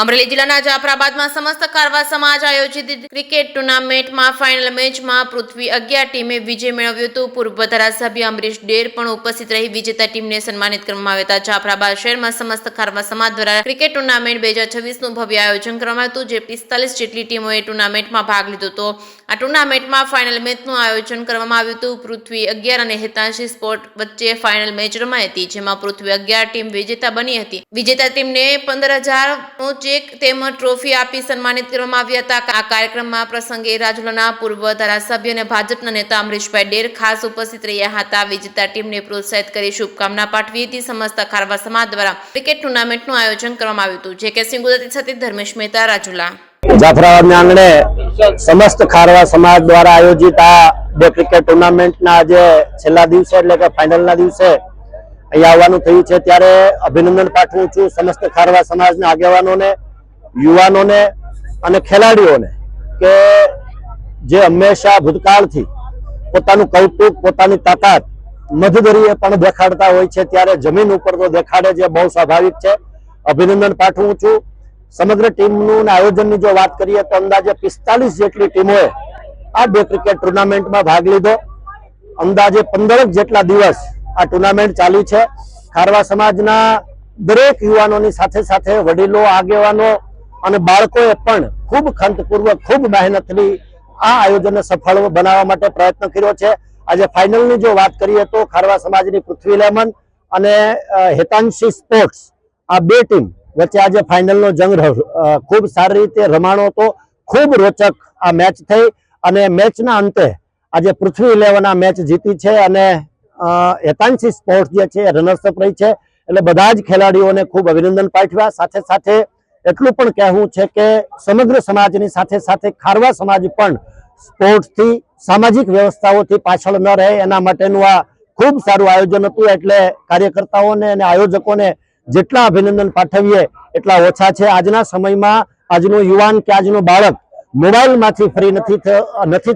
અમરેલી જિલ્લાના જાફરાબાદમાં સમસ્ત ખારવા સમાજ આયોજિત ક્રિકેટ ટુર્નામેન્ટમાં ફાઇનલ મેચમાં પૃથ્વી 11 ટીમે વિજય મેળવ્યો હતો। પૂર્વ ધારાસભ્ય અમરીશ ડેર પણ ઉપસ્થિત રહી વિજેતા ટીમને સન્માનિત કરવામાં આવ્યા હતા। જાફરાબાદ શહેરમાં સમસ્ત ખારવા સમાજ દ્વારા ક્રિકેટ ટુર્નામેન્ટ 2026નું ભવ્ય આયોજન કરવામાં આવ્યું હતું, જે 45 જેટલી ટીમોએ ટુર્નામેન્ટમાં ભાગ લીધો હતો। આ ટુર્નામેન્ટમાં ફાઇનલ મેચનું આયોજન કરવામાં આવ્યું હતું। પૃથ્વી 11 અને હિતાંશી સ્પોર્ટ વચ્ચે ફાઇનલ મેચ રમાઈ હતી, જેમાં પૃથ્વી 11 ટીમ વિજેતા બની હતી। વિજેતા ટીમને 15,000 ચેક તેમજ ટ્રોફી આપી સન્માનિત કરવામાં આવ્યા હતા। આ કાર્યક્રમમાં પ્રસંગે રાજુલાના પૂર્વ ધારાસભ્ય અને ભાજપના નેતા અમરીશભાઈ ડેર ખાસ ઉપસ્થિત રહ્યા હતા। વિજેતા ટીમને પ્રોત્સાહિત કરી શુભકામના પાઠવી હતી। સમસ્ત ખારવા સમાજ દ્વારા ક્રિકેટ ટુર્નામેન્ટનું આયોજન કરવામાં આવ્યું હતું। જે કે સિંહ ગુજરાતી સાથે ધર્મેશ મહેતા, રાજુલા। જાફરાબાદના આંગણે સમસ્ત ખારવા સમાજ દ્વારા આયોજિત આ બે ક્રિકેટ ટુર્નામેન્ટના આજે છેલ્લા દિવસે એટલે કે ફાઇનલના દિવસે અહીંયા આવવાનું થયું છે, ત્યારે અભિનંદન પાઠવું છું સમસ્ત ખારવા સમાજના આગેવાનોને, યુવાનોને અને ખેલાડીઓને કે જે હંમેશા ભૂતકાળથી પોતાનું કૌતુક, પોતાની તાકાત મધદરીએ પણ દેખાડતા હોય છે, ત્યારે જમીન ઉપર તો દેખાડે, જે બહુ સ્વાભાવિક છે। અભિનંદન પાઠવું છું સમગ્ર ટીમનું આયોજનની જો વાત કરીએ તો અંદાજે 45 જેટલી ટીમોએ આ બે ક્રિકેટ ટુર્નામેન્ટમાં ભાગ લીધો। અંદાજે 15 જેટલા દિવસ આ ટુર્નામેન્ટ ચાલી છે। ખારવા સમાજના દરેક યુવાનોની સાથે સાથે વડીલો, આગેવાનો અને બાળકોએ પણ ખૂબ ખંતપૂર્વક, ખૂબ મહેનતથી આ આયોજનને સફળ બનાવવા માટે પ્રયત્ન કર્યો છે। આજે ફાઇનલની જો વાત કરીએ તો ખારવા સમાજની પૃથ્વી લેમન અને હિતાંશી સ્પોર્ટ્સ આ બે ટીમ વચ્ચે આજે ફાઇનલનો જંગ ખૂબ સારી રીતે રમાણો હતો। ખૂબ રોચક આ મેચ થઈ અને મેચના અંતે આજે પૃથ્વી 11 આ મેચ જીતી છે અને હિતાંશી સ્પોર્ટ્સ જે છે રનર્સઅપ રહી છે। એટલે બધા જ ખેલાડીઓને ખૂબ અભિનંદન પાઠવ્યા। સાથે સાથે એટલું પણ કહેવું છે કે સમગ્ર સમાજની સાથે સાથે ખારવા સમાજ પણ સ્પોર્ટ્સથી, સામાજિક વ્યવસ્થાઓથી પાછળ ન રહે એના માટેનું આ ખૂબ સારું આયોજન હતું। એટલે કાર્યકર્તાઓને અને આયોજકોને જેટલા અભિનંદન પાઠવીએ એટલા ઓછા છે। આજના સમયમાં આજનું યુવાન કે આજનું બાળક મોબાઈલમાંથી ફ્રી નથી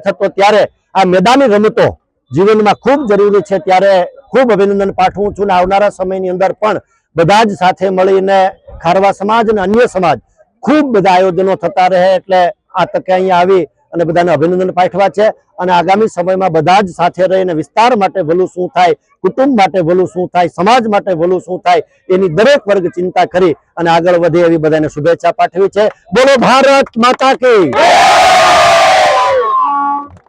થતો, ત્યારે આ મેદાની રમતો જીવનમાં ખૂબ જરૂરી છે। ત્યારે ખૂબ અભિનંદન પાઠવું છું અને આવનારા સમયની અંદર પણ બધા જ સાથે મળીને ખારવા સમાજ અને અન્ય સમાજ ખૂબ બધા આયોજનો થતા રહે, એટલે આ તકે અહીંયા આવી અને બધાને અભિનંદન પાઠવા છે। અને આગામી સમયમાં બધા જ સાથે રહીને વિસ્તાર માટે ભલું શું થાય, કુટુંબ માટે ભલું શું થાય, સમાજ માટે ભલું શું થાય, એની દરેક વર્ગ ચિંતા કરી અને આગળ વધે એવી બધાને શુભેચ્છા પાઠવી છે। બોલો ભારત માતા કી।